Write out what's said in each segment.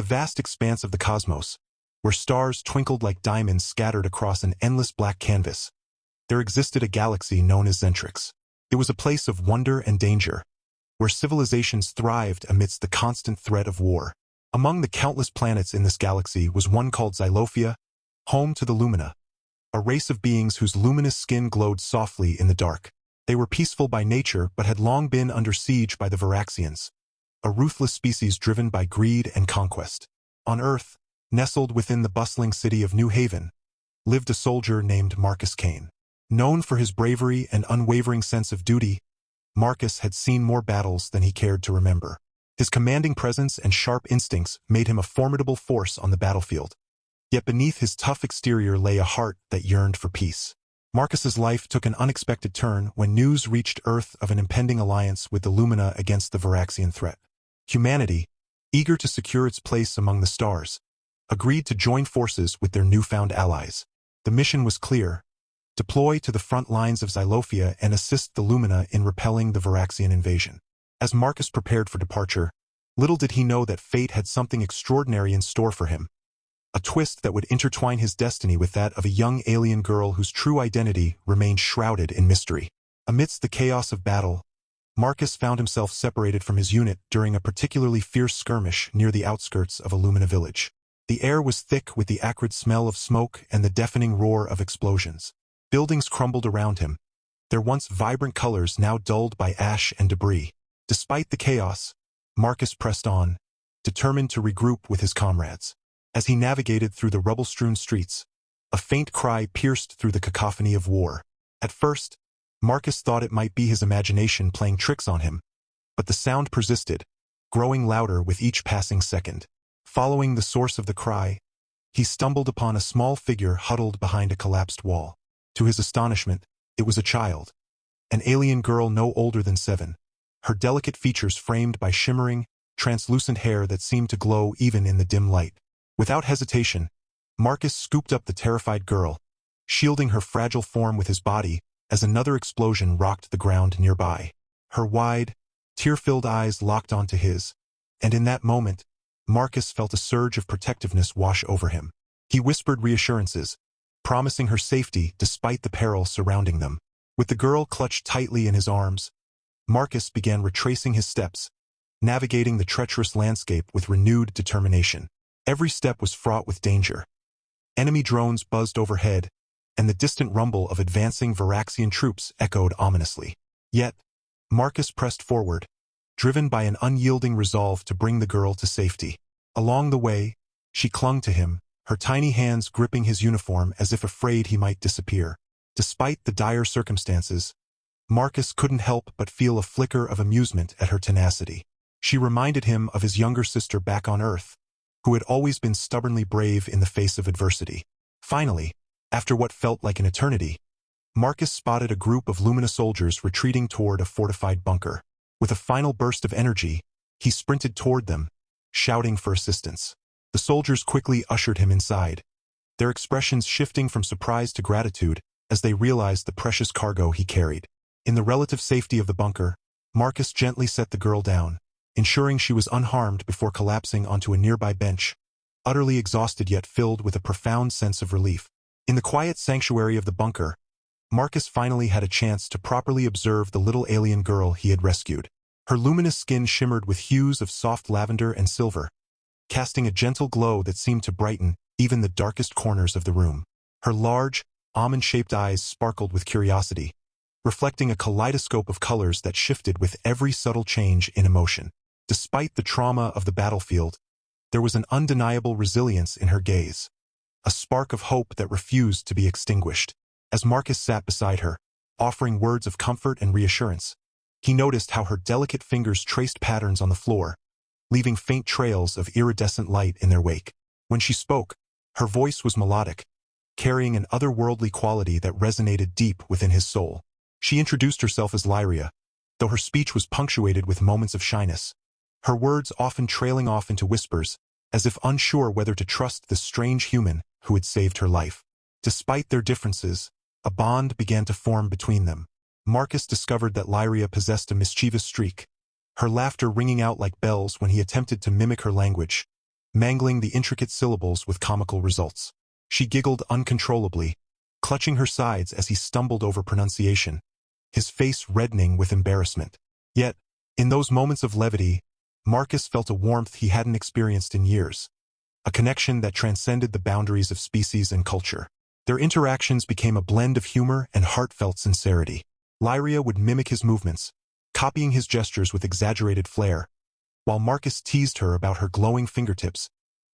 vast expanse of the cosmos, where stars twinkled like diamonds scattered across an endless black canvas. There existed a galaxy known as Zentrix. It was a place of wonder and danger, where civilizations thrived amidst the constant threat of war. Among the countless planets in this galaxy was one called Xylophia, home to the Lumina, a race of beings whose luminous skin glowed softly in the dark. They were peaceful by nature but had long been under siege by the Varaxians, a ruthless species driven by greed and conquest. On Earth, nestled within the bustling city of New Haven, lived a soldier named Marcus Kane. Known for his bravery and unwavering sense of duty, Marcus had seen more battles than he cared to remember. His commanding presence and sharp instincts made him a formidable force on the battlefield. Yet beneath his tough exterior lay a heart that yearned for peace. Marcus's life took an unexpected turn when news reached Earth of an impending alliance with the Lumina against the Varaxian threat. Humanity, eager to secure its place among the stars, agreed to join forces with their newfound allies. The mission was clear: deploy to the front lines of Xylophia and assist the Lumina in repelling the Varaxian invasion. As Marcus prepared for departure, little did he know that fate had something extraordinary in store for him. A twist that would intertwine his destiny with that of a young alien girl whose true identity remained shrouded in mystery. Amidst the chaos of battle, Marcus found himself separated from his unit during a particularly fierce skirmish near the outskirts of a Lumina village. The air was thick with the acrid smell of smoke and the deafening roar of explosions. Buildings crumbled around him, their once vibrant colors now dulled by ash and debris. Despite the chaos, Marcus pressed on, determined to regroup with his comrades. As he navigated through the rubble-strewn streets, a faint cry pierced through the cacophony of war. At first, Marcus thought it might be his imagination playing tricks on him, but the sound persisted, growing louder with each passing second. Following the source of the cry, he stumbled upon a small figure huddled behind a collapsed wall. To his astonishment, it was a child, an alien girl no older than 7, her delicate features framed by shimmering, translucent hair that seemed to glow even in the dim light. Without hesitation, Marcus scooped up the terrified girl, shielding her fragile form with his body as another explosion rocked the ground nearby. Her wide, tear-filled eyes locked onto his, and in that moment, Marcus felt a surge of protectiveness wash over him. He whispered reassurances, promising her safety despite the peril surrounding them. With the girl clutched tightly in his arms, Marcus began retracing his steps, navigating the treacherous landscape with renewed determination. Every step was fraught with danger. Enemy drones buzzed overhead, and the distant rumble of advancing Varaxian troops echoed ominously. Yet, Marcus pressed forward, driven by an unyielding resolve to bring the girl to safety. Along the way, she clung to him, her tiny hands gripping his uniform as if afraid he might disappear. Despite the dire circumstances, Marcus couldn't help but feel a flicker of amusement at her tenacity. She reminded him of his younger sister back on Earth, who had always been stubbornly brave in the face of adversity. Finally, after what felt like an eternity, Marcus spotted a group of Lumina soldiers retreating toward a fortified bunker. With a final burst of energy, he sprinted toward them, shouting for assistance. The soldiers quickly ushered him inside, their expressions shifting from surprise to gratitude as they realized the precious cargo he carried. In the relative safety of the bunker, Marcus gently set the girl down, ensuring she was unharmed before collapsing onto a nearby bench, utterly exhausted yet filled with a profound sense of relief. In the quiet sanctuary of the bunker, Marcus finally had a chance to properly observe the little alien girl he had rescued. Her luminous skin shimmered with hues of soft lavender and silver, casting a gentle glow that seemed to brighten even the darkest corners of the room. Her large, almond-shaped eyes sparkled with curiosity, reflecting a kaleidoscope of colors that shifted with every subtle change in emotion. Despite the trauma of the battlefield, there was an undeniable resilience in her gaze, a spark of hope that refused to be extinguished. As Marcus sat beside her, offering words of comfort and reassurance, he noticed how her delicate fingers traced patterns on the floor, leaving faint trails of iridescent light in their wake. When she spoke, her voice was melodic, carrying an otherworldly quality that resonated deep within his soul. She introduced herself as Lyria, though her speech was punctuated with moments of shyness, her words often trailing off into whispers, as if unsure whether to trust the strange human who had saved her life. Despite their differences, a bond began to form between them. Marcus discovered that Lyria possessed a mischievous streak, her laughter ringing out like bells when he attempted to mimic her language, mangling the intricate syllables with comical results. She giggled uncontrollably, clutching her sides as he stumbled over pronunciation, his face reddening with embarrassment. Yet, in those moments of levity, Marcus felt a warmth he hadn't experienced in years, a connection that transcended the boundaries of species and culture. Their interactions became a blend of humor and heartfelt sincerity. Lyria would mimic his movements, copying his gestures with exaggerated flair, while Marcus teased her about her glowing fingertips,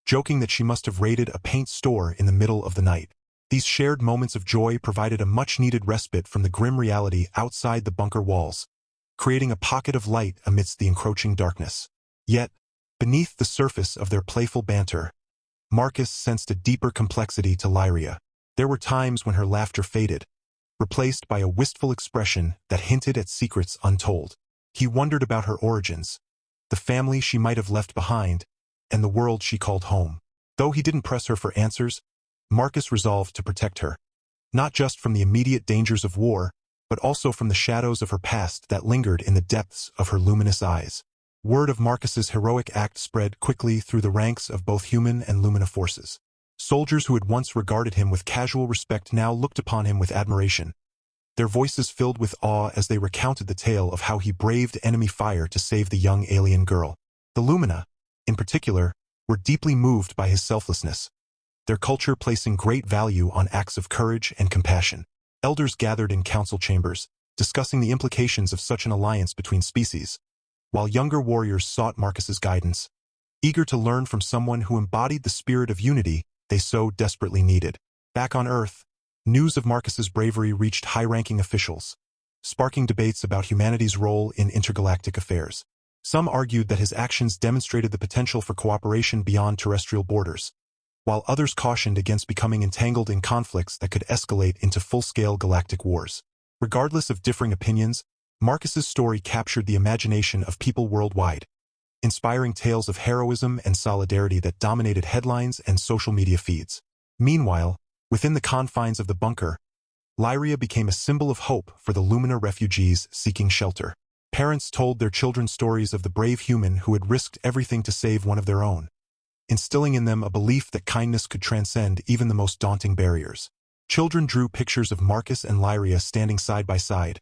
joking that she must have raided a paint store in the middle of the night. These shared moments of joy provided a much-needed respite from the grim reality outside the bunker walls, creating a pocket of light amidst the encroaching darkness. Yet, beneath the surface of their playful banter, Marcus sensed a deeper complexity to Lyria. There were times when her laughter faded, replaced by a wistful expression that hinted at secrets untold. He wondered about her origins, the family she might have left behind, and the world she called home. Though he didn't press her for answers, Marcus resolved to protect her, not just from the immediate dangers of war, but also from the shadows of her past that lingered in the depths of her luminous eyes. Word of Marcus's heroic act spread quickly through the ranks of both human and Lumina forces. Soldiers who had once regarded him with casual respect now looked upon him with admiration, their voices filled with awe as they recounted the tale of how he braved enemy fire to save the young alien girl. The Lumina, in particular, were deeply moved by his selflessness, their culture placing great value on acts of courage and compassion. Elders gathered in council chambers, discussing the implications of such an alliance between species, while younger warriors sought Marcus's guidance, eager to learn from someone who embodied the spirit of unity they so desperately needed. Back on Earth, news of Marcus's bravery reached high-ranking officials, sparking debates about humanity's role in intergalactic affairs. Some argued that his actions demonstrated the potential for cooperation beyond terrestrial borders, while others cautioned against becoming entangled in conflicts that could escalate into full-scale galactic wars. Regardless of differing opinions, Marcus's story captured the imagination of people worldwide, inspiring tales of heroism and solidarity that dominated headlines and social media feeds. Meanwhile, within the confines of the bunker, Lyria became a symbol of hope for the Lumina refugees seeking shelter. Parents told their children stories of the brave human who had risked everything to save one of their own, instilling in them a belief that kindness could transcend even the most daunting barriers. Children drew pictures of Marcus and Lyria standing side by side,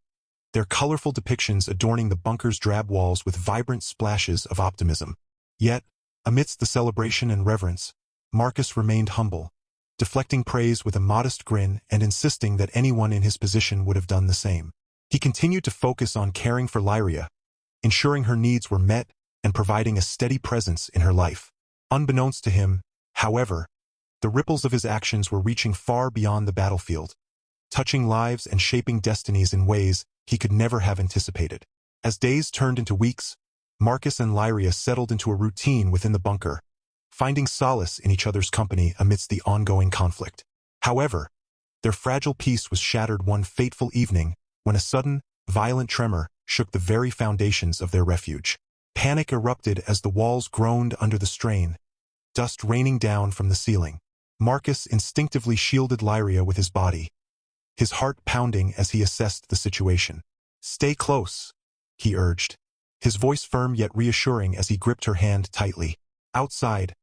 their colorful depictions adorning the bunker's drab walls with vibrant splashes of optimism. Yet, amidst the celebration and reverence, Marcus remained humble, deflecting praise with a modest grin and insisting that anyone in his position would have done the same. He continued to focus on caring for Lyria, ensuring her needs were met and providing a steady presence in her life. Unbeknownst to him, however, the ripples of his actions were reaching far beyond the battlefield, touching lives and shaping destinies in ways he could never have anticipated. As days turned into weeks, Marcus and Lyria settled into a routine within the bunker, finding solace in each other's company amidst the ongoing conflict. However, their fragile peace was shattered one fateful evening when a sudden, violent tremor shook the very foundations of their refuge. Panic erupted as the walls groaned under the strain, dust raining down from the ceiling. Marcus instinctively shielded Lyria with his body, his heart pounding as he assessed the situation. "Stay close," he urged, his voice firm yet reassuring as he gripped her hand tightly. Outside,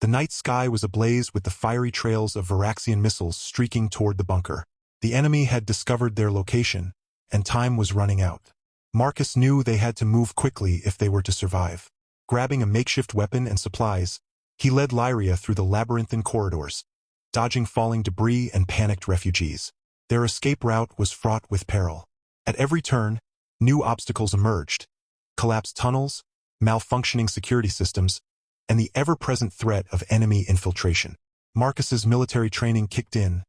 the night sky was ablaze with the fiery trails of Varaxian missiles streaking toward the bunker. The enemy had discovered their location, and time was running out. Marcus knew they had to move quickly if they were to survive. Grabbing a makeshift weapon and supplies, he led Lyria through the labyrinthine corridors, dodging falling debris and panicked refugees. Their escape route was fraught with peril. At every turn, new obstacles emerged: collapsed tunnels, malfunctioning security systems, and the ever-present threat of enemy infiltration. Marcus's military training kicked in,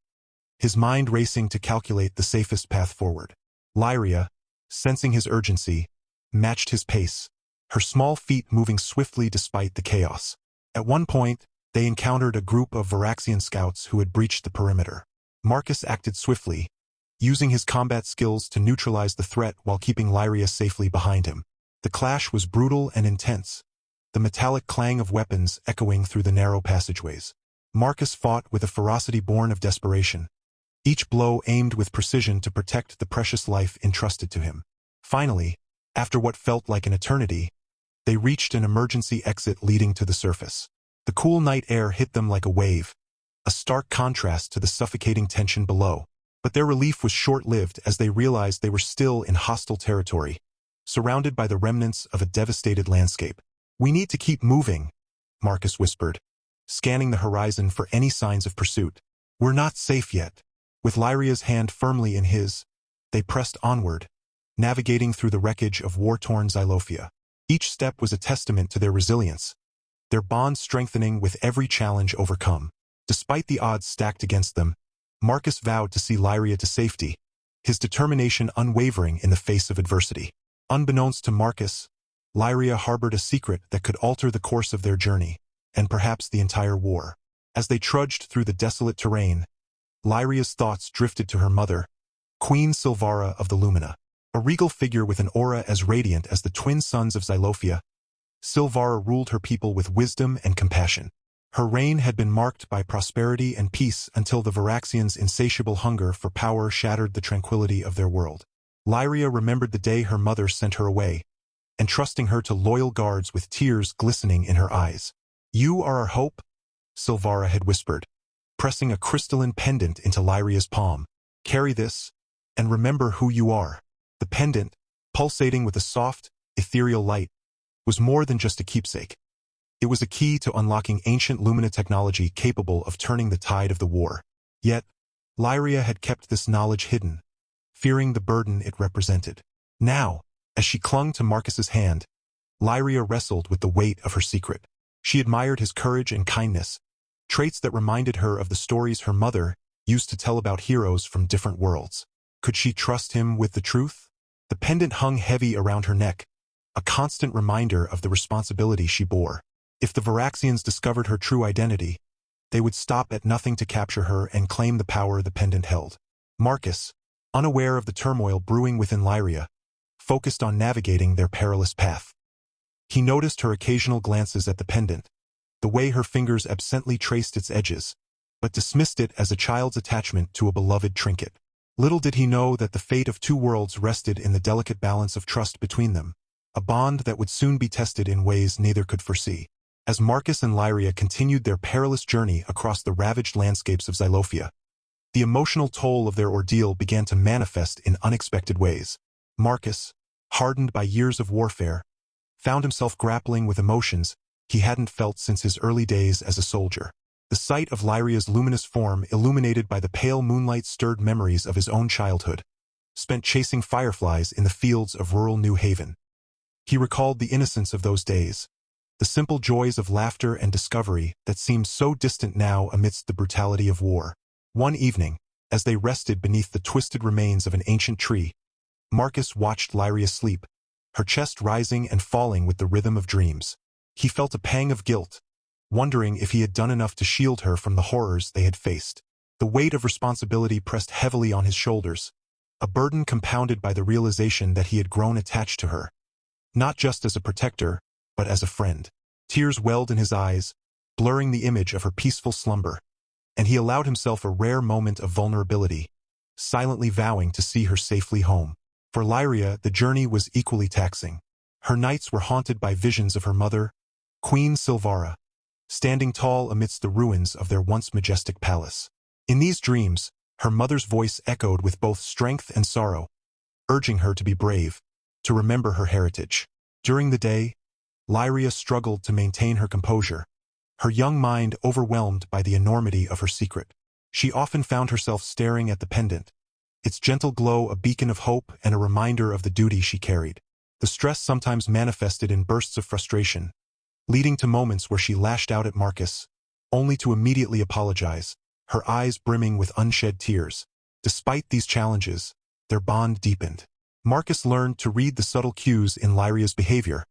his mind racing to calculate the safest path forward. Lyria, sensing his urgency, matched his pace, her small feet moving swiftly despite the chaos. At one point, they encountered a group of Varaxian scouts who had breached the perimeter. Marcus acted swiftly, using his combat skills to neutralize the threat while keeping Lyria safely behind him. The clash was brutal and intense, the metallic clang of weapons echoing through the narrow passageways. Marcus fought with a ferocity born of desperation, each blow aimed with precision to protect the precious life entrusted to him. Finally, after what felt like an eternity, they reached an emergency exit leading to the surface. The cool night air hit them like a wave, a stark contrast to the suffocating tension below. But their relief was short-lived as they realized they were still in hostile territory, surrounded by the remnants of a devastated landscape. "We need to keep moving," Marcus whispered, scanning the horizon for any signs of pursuit. "We're not safe yet." With Lyria's hand firmly in his, they pressed onward, navigating through the wreckage of war-torn Xylophia. Each step was a testament to their resilience, their bond strengthening with every challenge overcome. Despite the odds stacked against them, Marcus vowed to see Lyria to safety, his determination unwavering in the face of adversity. Unbeknownst to Marcus, Lyria harbored a secret that could alter the course of their journey, and perhaps the entire war. As they trudged through the desolate terrain, Lyria's thoughts drifted to her mother, Queen Silvara of the Lumina. A regal figure with an aura as radiant as the twin suns of Xylophia, Silvara ruled her people with wisdom and compassion. Her reign had been marked by prosperity and peace until the Varaxians' insatiable hunger for power shattered the tranquility of their world. Lyria remembered the day her mother sent her away, entrusting her to loyal guards with tears glistening in her eyes. "You are our hope," Silvara had whispered, pressing a crystalline pendant into Lyria's palm. "Carry this, and remember who you are." The pendant, pulsating with a soft, ethereal light, was more than just a keepsake. It was a key to unlocking ancient Lumina technology capable of turning the tide of the war. Yet, Lyria had kept this knowledge hidden, fearing the burden it represented. Now, as she clung to Marcus's hand, Lyria wrestled with the weight of her secret. She admired his courage and kindness, traits that reminded her of the stories her mother used to tell about heroes from different worlds. Could she trust him with the truth? The pendant hung heavy around her neck, a constant reminder of the responsibility she bore. If the Varaxians discovered her true identity, they would stop at nothing to capture her and claim the power the pendant held. Marcus, unaware of the turmoil brewing within Lyria, focused on navigating their perilous path. He noticed her occasional glances at the pendant, the way her fingers absently traced its edges, but dismissed it as a child's attachment to a beloved trinket. Little did he know that the fate of two worlds rested in the delicate balance of trust between them, a bond that would soon be tested in ways neither could foresee. As Marcus and Lyria continued their perilous journey across the ravaged landscapes of Xylophia, the emotional toll of their ordeal began to manifest in unexpected ways. Marcus, hardened by years of warfare, found himself grappling with emotions he hadn't felt since his early days as a soldier. The sight of Lyria's luminous form illuminated by the pale moonlight stirred memories of his own childhood, spent chasing fireflies in the fields of rural New Haven. He recalled the innocence of those days, the simple joys of laughter and discovery that seemed so distant now amidst the brutality of war. One evening, as they rested beneath the twisted remains of an ancient tree, Marcus watched Lyria sleep, her chest rising and falling with the rhythm of dreams. He felt a pang of guilt, wondering if he had done enough to shield her from the horrors they had faced. The weight of responsibility pressed heavily on his shoulders, a burden compounded by the realization that he had grown attached to her, not just as a protector, but as a friend. Tears welled in his eyes, blurring the image of her peaceful slumber, and he allowed himself a rare moment of vulnerability, silently vowing to see her safely home. For Lyria, the journey was equally taxing. Her nights were haunted by visions of her mother, Queen Silvara, standing tall amidst the ruins of their once majestic palace. In these dreams, her mother's voice echoed with both strength and sorrow, urging her to be brave, to remember her heritage. During the day, Lyria struggled to maintain her composure, her young mind overwhelmed by the enormity of her secret. She often found herself staring at the pendant, its gentle glow a beacon of hope and a reminder of the duty she carried. The stress sometimes manifested in bursts of frustration, leading to moments where she lashed out at Marcus, only to immediately apologize, her eyes brimming with unshed tears. Despite these challenges, their bond deepened. Marcus learned to read the subtle cues in Lyria's behavior,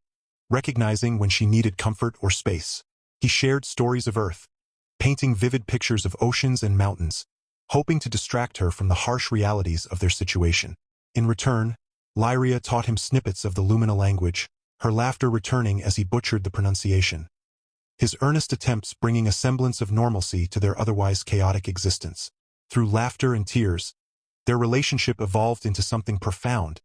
recognizing when she needed comfort or space. He shared stories of Earth, painting vivid pictures of oceans and mountains, hoping to distract her from the harsh realities of their situation. In return, Lyria taught him snippets of the Lumina language, her laughter returning as he butchered the pronunciation, his earnest attempts bringing a semblance of normalcy to their otherwise chaotic existence. Through laughter and tears, their relationship evolved into something profound,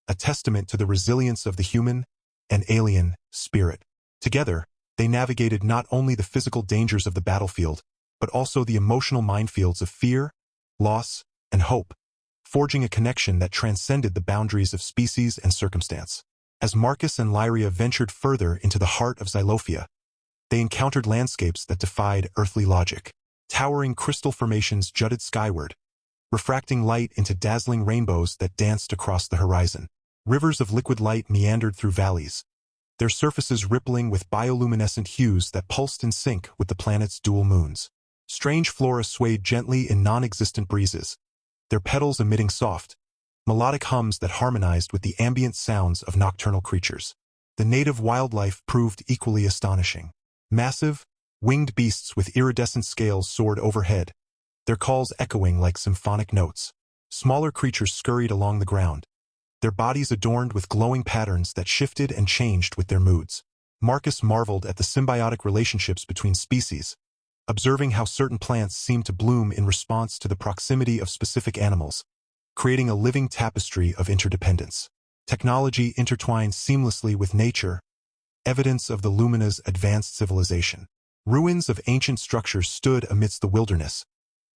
a testament to the resilience of the human and alien spirit. Together, They navigated not only the physical dangers of the battlefield, but also the emotional minefields of fear, loss, and hope, forging a connection that transcended the boundaries of species and circumstance. As Marcus and Lyria ventured further into the heart of Xylophia, they encountered landscapes that defied earthly logic. Towering crystal formations jutted skyward, refracting light into dazzling rainbows that danced across the horizon. Rivers of liquid light meandered through valleys, their surfaces rippling with bioluminescent hues that pulsed in sync with the planet's dual moons. Strange flora swayed gently in non-existent breezes, their petals emitting soft, melodic hums that harmonized with the ambient sounds of nocturnal creatures. The native wildlife proved equally astonishing. Massive, winged beasts with iridescent scales soared overhead, their calls echoing like symphonic notes. Smaller creatures scurried along the ground, their bodies adorned with glowing patterns that shifted and changed with their moods. Marcus marveled at the symbiotic relationships between species, observing how certain plants seemed to bloom in response to the proximity of specific animals, creating a living tapestry of interdependence. Technology intertwined seamlessly with nature, evidence of the Lumina's advanced civilization. Ruins of ancient structures stood amidst the wilderness,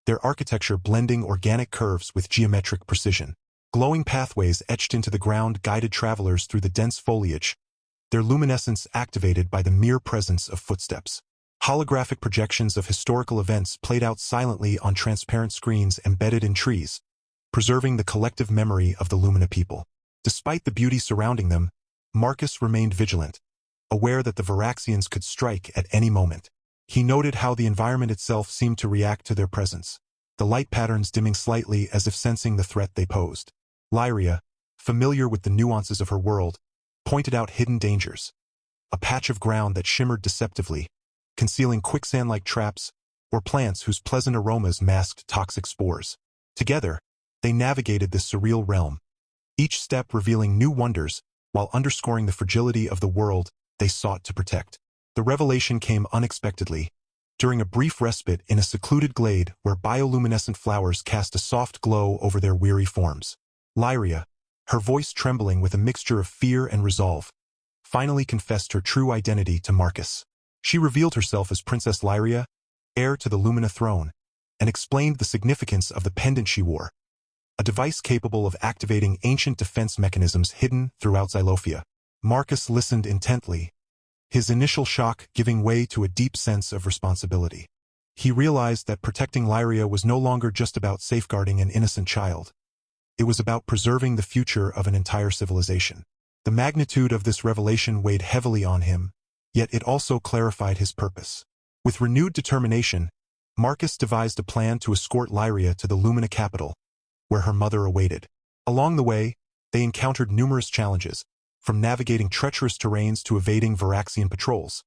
their architecture blending organic curves with geometric precision. Glowing pathways etched into the ground guided travelers through the dense foliage, their luminescence activated by the mere presence of footsteps. Holographic projections of historical events played out silently on transparent screens embedded in trees, preserving the collective memory of the Lumina people. Despite the beauty surrounding them, Marcus remained vigilant, aware that the Varaxians could strike at any moment. He noted how the environment itself seemed to react to their presence, the light patterns dimming slightly as if sensing the threat they posed. Lyria, familiar with the nuances of her world, pointed out hidden dangers. A patch of ground that shimmered deceptively, concealing quicksand-like traps, or plants whose pleasant aromas masked toxic spores. Together, they navigated this surreal realm, each step revealing new wonders while underscoring the fragility of the world they sought to protect. The revelation came unexpectedly, during a brief respite in a secluded glade where bioluminescent flowers cast a soft glow over their weary forms. Lyria, her voice trembling with a mixture of fear and resolve, finally confessed her true identity to Marcus. She revealed herself as Princess Lyria, heir to the Lumina throne, and explained the significance of the pendant she wore, a device capable of activating ancient defense mechanisms hidden throughout Xylophia. Marcus listened intently, his initial shock giving way to a deep sense of responsibility. He realized that protecting Lyria was no longer just about safeguarding an innocent child. It was about preserving the future of an entire civilization. The magnitude of this revelation weighed heavily on him, yet it also clarified his purpose. With renewed determination, Marcus devised a plan to escort Lyria to the Lumina capital, where her mother awaited. Along the way, they encountered numerous challenges, from navigating treacherous terrains to evading Varaxian patrols,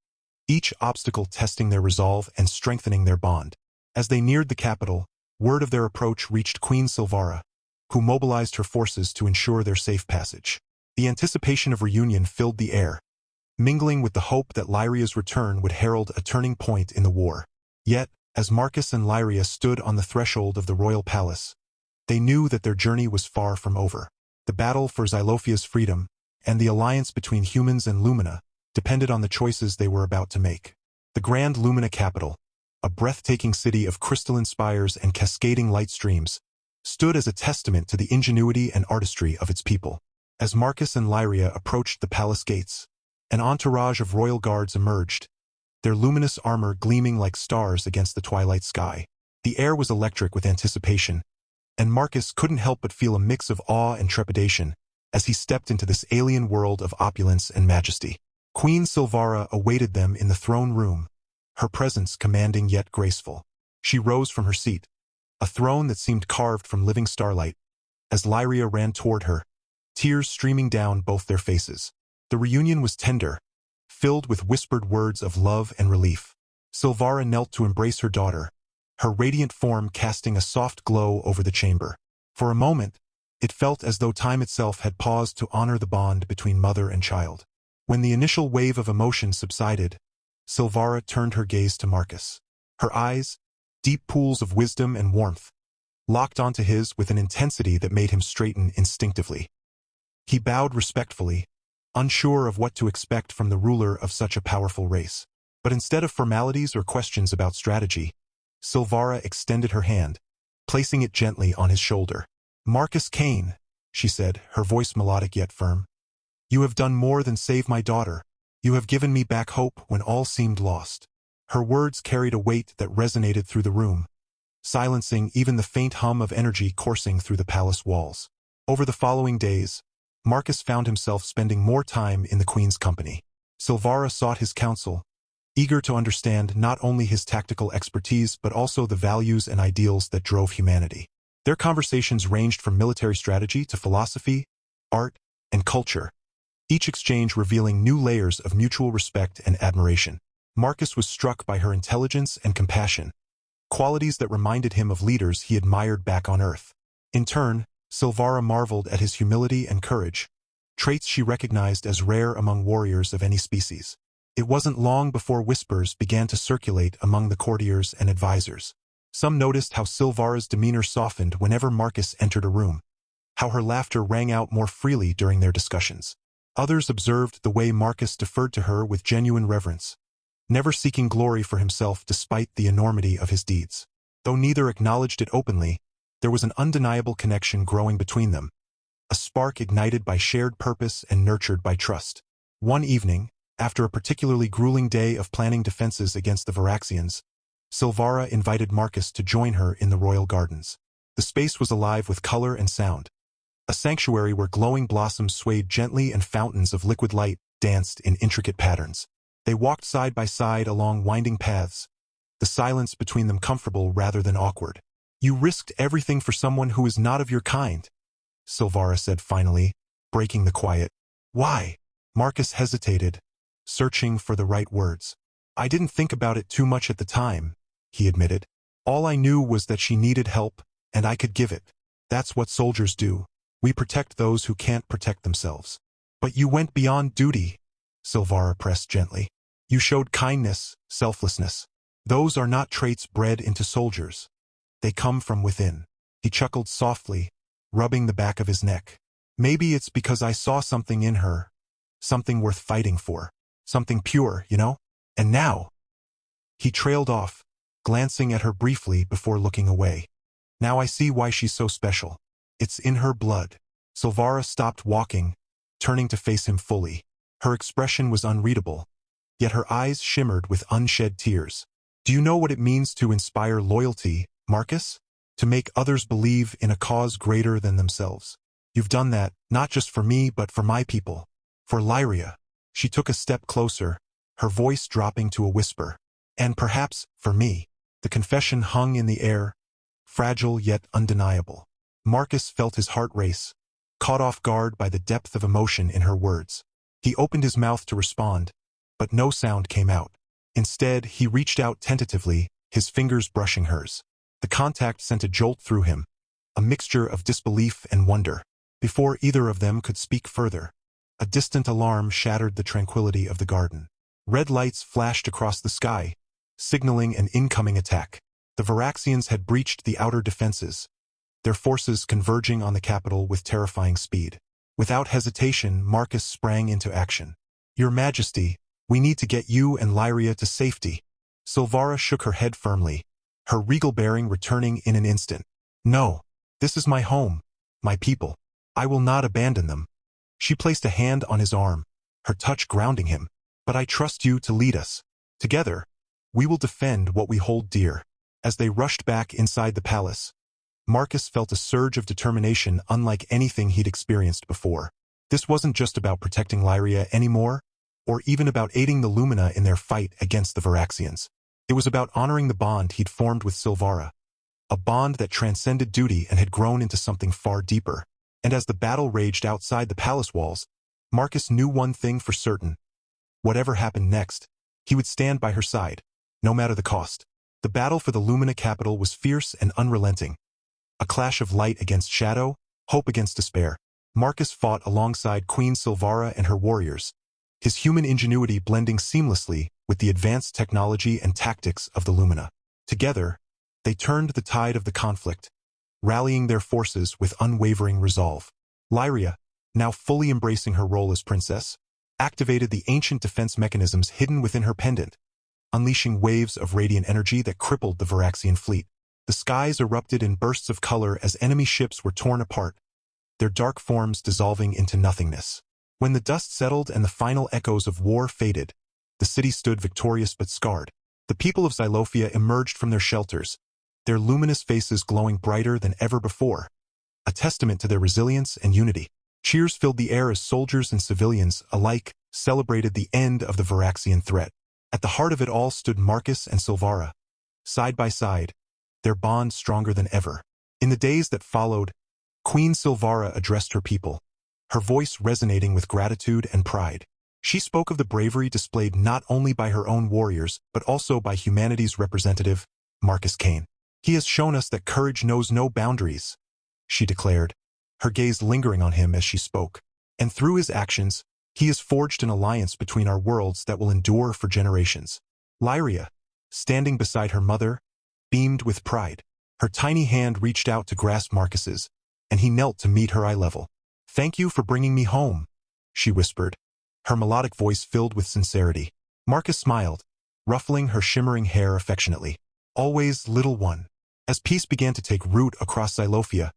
each obstacle testing their resolve and strengthening their bond. As they neared the capital, word of their approach reached Queen Silvara, who mobilized her forces to ensure their safe passage. The anticipation of reunion filled the air, mingling with the hope that Lyria's return would herald a turning point in the war. Yet, as Marcus and Lyria stood on the threshold of the royal palace, they knew that their journey was far from over. The battle for Xylophia's freedom, and the alliance between humans and Lumina, depended on the choices they were about to make. The Grand Lumina capital, a breathtaking city of crystalline spires and cascading light streams, stood as a testament to the ingenuity and artistry of its people. As Marcus and Lyria approached the palace gates, an entourage of royal guards emerged, their luminous armor gleaming like stars against the twilight sky. The air was electric with anticipation, and Marcus couldn't help but feel a mix of awe and trepidation as he stepped into this alien world of opulence and majesty. Queen Silvara awaited them in the throne room, her presence commanding yet graceful. She rose from her seat, a throne that seemed carved from living starlight, as Lyria ran toward her, tears streaming down both their faces. The reunion was tender, filled with whispered words of love and relief. Silvara knelt to embrace her daughter, her radiant form casting a soft glow over the chamber. For a moment, it felt as though time itself had paused to honor the bond between mother and child. When the initial wave of emotion subsided, Silvara turned her gaze to Marcus. Her eyes, deep pools of wisdom and warmth, locked onto his with an intensity that made him straighten instinctively. He bowed respectfully, unsure of what to expect from the ruler of such a powerful race. But instead of formalities or questions about strategy, Silvara extended her hand, placing it gently on his shoulder. "Marcus Kane," she said, her voice melodic yet firm. "You have done more than save my daughter. You have given me back hope when all seemed lost." Her words carried a weight that resonated through the room, silencing even the faint hum of energy coursing through the palace walls. Over the following days, Marcus found himself spending more time in the Queen's company. Silvara sought his counsel, eager to understand not only his tactical expertise but also the values and ideals that drove humanity. Their conversations ranged from military strategy to philosophy, art, and culture, each exchange revealing new layers of mutual respect and admiration. Marcus was struck by her intelligence and compassion, qualities that reminded him of leaders he admired back on Earth. In turn, Silvara marveled at his humility and courage, traits she recognized as rare among warriors of any species. It wasn't long before whispers began to circulate among the courtiers and advisors. Some noticed how Silvara's demeanor softened whenever Marcus entered a room, how her laughter rang out more freely during their discussions. Others observed the way Marcus deferred to her with genuine reverence, never seeking glory for himself despite the enormity of his deeds. Though neither acknowledged it openly, there was an undeniable connection growing between them, a spark ignited by shared purpose and nurtured by trust. One evening, after a particularly grueling day of planning defenses against the Varaxians, Silvara invited Marcus to join her in the royal gardens. The space was alive with color and sound, a sanctuary where glowing blossoms swayed gently and fountains of liquid light danced in intricate patterns. They walked side by side along winding paths, the silence between them comfortable rather than awkward. "You risked everything for someone who is not of your kind," Silvara said finally, breaking the quiet. "Why?" Marcus hesitated, searching for the right words. "I didn't think about it too much at the time," he admitted. "All I knew was that she needed help, and I could give it. That's what soldiers do. We protect those who can't protect themselves." "But you went beyond duty," Silvara pressed gently. "You showed kindness, selflessness. Those are not traits bred into soldiers. They come from within." He chuckled softly, rubbing the back of his neck. "Maybe it's because I saw something in her, something worth fighting for, something pure, you know? And now—" He trailed off, glancing at her briefly before looking away. "Now I see why she's so special. It's in her blood." Silvara stopped walking, turning to face him fully. Her expression was unreadable, yet her eyes shimmered with unshed tears. "Do you know what it means to inspire loyalty, Marcus? To make others believe in a cause greater than themselves. You've done that, not just for me but for my people. For Lyria." She took a step closer, her voice dropping to a whisper. "And perhaps, for me." The confession hung in the air, fragile yet undeniable. Marcus felt his heart race, caught off guard by the depth of emotion in her words. He opened his mouth to respond, but no sound came out. Instead, he reached out tentatively, his fingers brushing hers. The contact sent a jolt through him, a mixture of disbelief and wonder. Before either of them could speak further, a distant alarm shattered the tranquility of the garden. Red lights flashed across the sky, signaling an incoming attack. The Varaxians had breached the outer defenses, their forces converging on the capital with terrifying speed. Without hesitation, Marcus sprang into action. "Your Majesty, we need to get you and Lyria to safety." Silvara shook her head firmly, her regal bearing returning in an instant. "No, this is my home, my people. I will not abandon them." She placed a hand on his arm, her touch grounding him. "But I trust you to lead us. Together, we will defend what we hold dear." As they rushed back inside the palace, Marcus felt a surge of determination unlike anything he'd experienced before. This wasn't just about protecting Lyria anymore, or even about aiding the Lumina in their fight against the Varaxians. It was about honoring the bond he'd formed with Silvara, a bond that transcended duty and had grown into something far deeper. And as the battle raged outside the palace walls, Marcus knew one thing for certain. Whatever happened next, he would stand by her side, no matter the cost. The battle for the Lumina capital was fierce and unrelenting. A clash of light against shadow, hope against despair. Marcus fought alongside Queen Silvara and her warriors, his human ingenuity blending seamlessly with the advanced technology and tactics of the Lumina. Together, they turned the tide of the conflict, rallying their forces with unwavering resolve. Lyria, now fully embracing her role as princess, activated the ancient defense mechanisms hidden within her pendant, unleashing waves of radiant energy that crippled the Varaxian fleet. The skies erupted in bursts of color as enemy ships were torn apart, their dark forms dissolving into nothingness. When the dust settled and the final echoes of war faded, the city stood victorious but scarred. The people of Xylophia emerged from their shelters, their luminous faces glowing brighter than ever before, a testament to their resilience and unity. Cheers filled the air as soldiers and civilians alike celebrated the end of the Varaxian threat. At the heart of it all stood Marcus and Silvara, side by side, their bond stronger than ever. In the days that followed, Queen Silvara addressed her people, her voice resonating with gratitude and pride. She spoke of the bravery displayed not only by her own warriors, but also by humanity's representative, Marcus Kane. He has shown us that courage knows no boundaries, she declared, her gaze lingering on him as she spoke. And through his actions, he has forged an alliance between our worlds that will endure for generations. Lyria, standing beside her mother, beamed with pride. Her tiny hand reached out to grasp Marcus's, and he knelt to meet her eye level. "Thank you for bringing me home," she whispered, her melodic voice filled with sincerity. Marcus smiled, ruffling her shimmering hair affectionately. "Always, little one." As peace began to take root across Xylophia,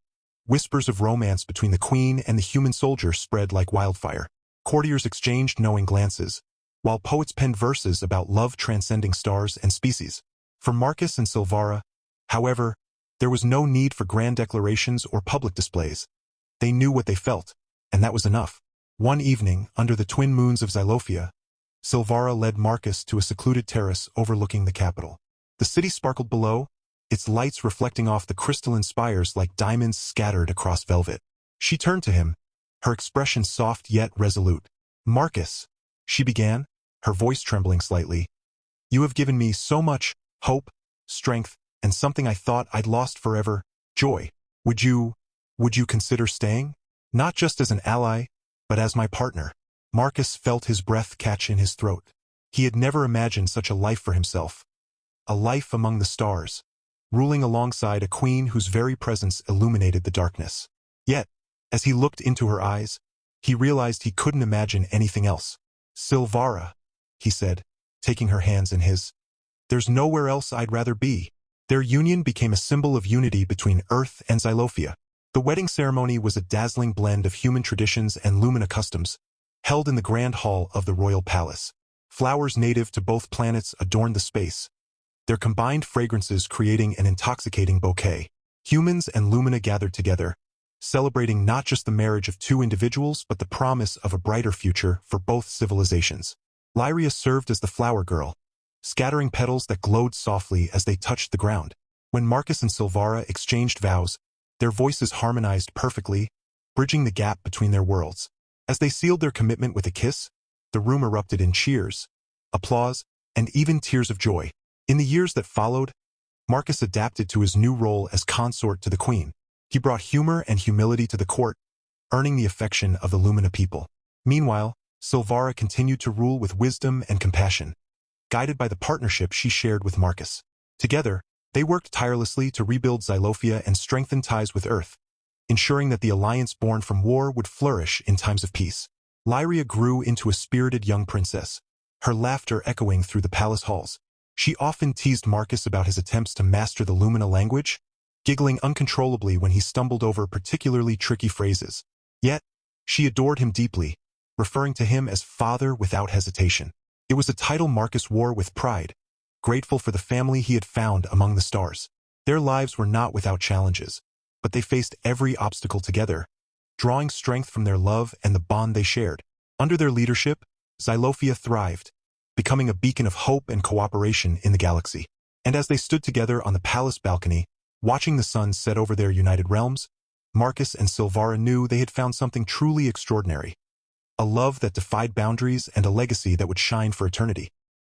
whispers of romance between the queen and the human soldier spread like wildfire. Courtiers exchanged knowing glances, while poets penned verses about love transcending stars and species. For Marcus and Silvara, however, there was no need for grand declarations or public displays. They knew what they felt, and that was enough. One evening, under the twin moons of Xylophia, Silvara led Marcus to a secluded terrace overlooking the capital. The city sparkled below, its lights reflecting off the crystalline spires like diamonds scattered across velvet. She turned to him, her expression soft yet resolute. "Marcus," she began, her voice trembling slightly, "you have given me so much hope, strength, and something I thought I'd lost forever, joy. Would you consider staying? Not just as an ally, but as my partner?" Marcus felt his breath catch in his throat. He had never imagined such a life for himself. A life among the stars, ruling alongside a queen whose very presence illuminated the darkness. Yet, as he looked into her eyes, he realized he couldn't imagine anything else. "Silvara," he said, taking her hands in his, "there's nowhere else I'd rather be." Their union became a symbol of unity between Earth and Xylophia. The wedding ceremony was a dazzling blend of human traditions and Lumina customs, held in the grand hall of the royal palace. Flowers native to both planets adorned the space, their combined fragrances creating an intoxicating bouquet. Humans and Lumina gathered together, celebrating not just the marriage of two individuals but the promise of a brighter future for both civilizations. Lyria served as the flower girl, scattering petals that glowed softly as they touched the ground. When Marcus and Silvara exchanged vows, their voices harmonized perfectly, bridging the gap between their worlds. As they sealed their commitment with a kiss, the room erupted in cheers, applause, and even tears of joy. In the years that followed, Marcus adapted to his new role as consort to the queen. He brought humor and humility to the court, earning the affection of the Lumina people. Meanwhile, Silvara continued to rule with wisdom and compassion, guided by the partnership she shared with Marcus. Together, they worked tirelessly to rebuild Xylophia and strengthen ties with Earth, ensuring that the alliance born from war would flourish in times of peace. Lyria grew into a spirited young princess, her laughter echoing through the palace halls. She often teased Marcus about his attempts to master the Lumina language, giggling uncontrollably when he stumbled over particularly tricky phrases. Yet, she adored him deeply, referring to him as father without hesitation. It was a title Marcus wore with pride, grateful for the family he had found among the stars. Their lives were not without challenges, but they faced every obstacle together, drawing strength from their love and the bond they shared. Under their leadership, Xylophia thrived, becoming a beacon of hope and cooperation in the galaxy. And as they stood together on the palace balcony, watching the sun set over their united realms, Marcus and Silvara knew they had found something truly extraordinary. A love that defied boundaries and a legacy that would shine for eternity.